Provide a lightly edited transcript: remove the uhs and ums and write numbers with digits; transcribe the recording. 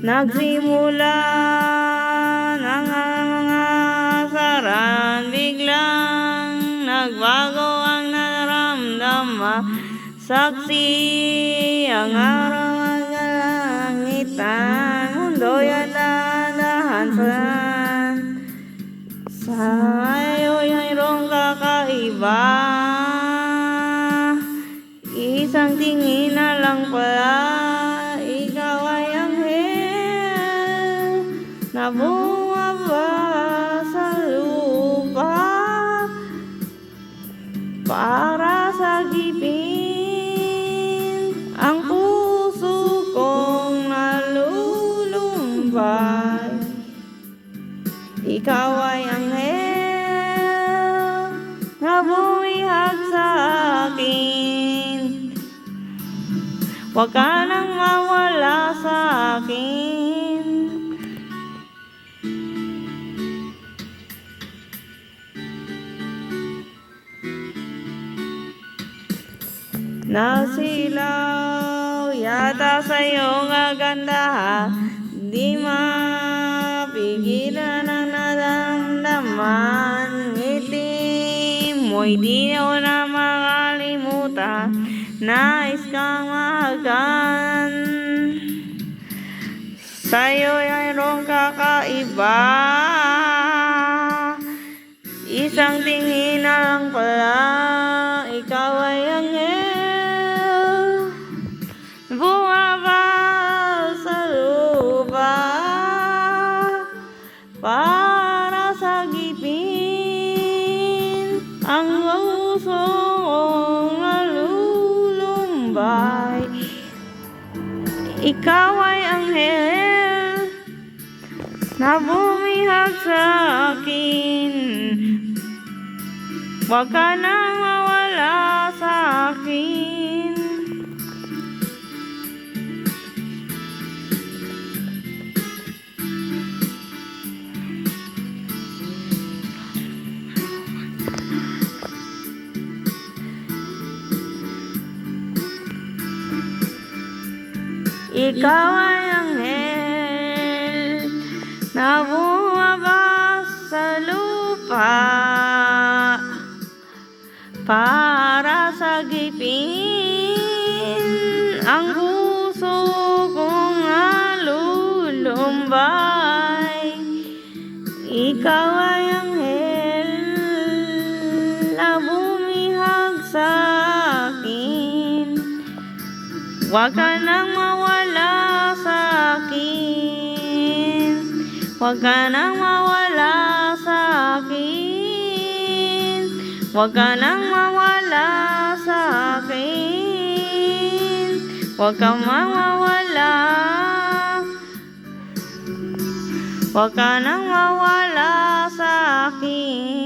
Nagsimula ng mga asaran, biglang nagbago ang nararamdaman. Saksi ang araw at kalangitan, mundo'y dahan sa ayo'y mayroong kakaiba. Isang tingin na lang pala, ikaw ay anghel na bumaba sa lupa para sagipin ang puso kong nalulumbay. Ikaw ay anghel na bumihag sa akin. Huwag ka nang mawala sa akin. Nasilaw yata sa iyong kagandahan, di mapigilan ang nadamdaman. Ngiti mo'y di ko na makalimutan, nais kang mahagan. Sa'yo'y mayroong kakaiba, isang tingin na lang pala, ikaw ay anghel bumaba sa lupa para sagipin ang puso kong nalulumbay. Ikaw ay anghel na bumihag sa akin. Huwag ka nang mawala sa akin. Ikaw ay anghel na bumaba sa lupa para sagipin ang puso kong nalulumbay. Ikaw ay anghel na bumihag sa akin. Huwag ka nang mawala sa akin. Huwag ka nang mawala sa akin. Huwag ka nang mawala sa akin. Huwag ka mawala. Huwag ka nang mawala sa akin.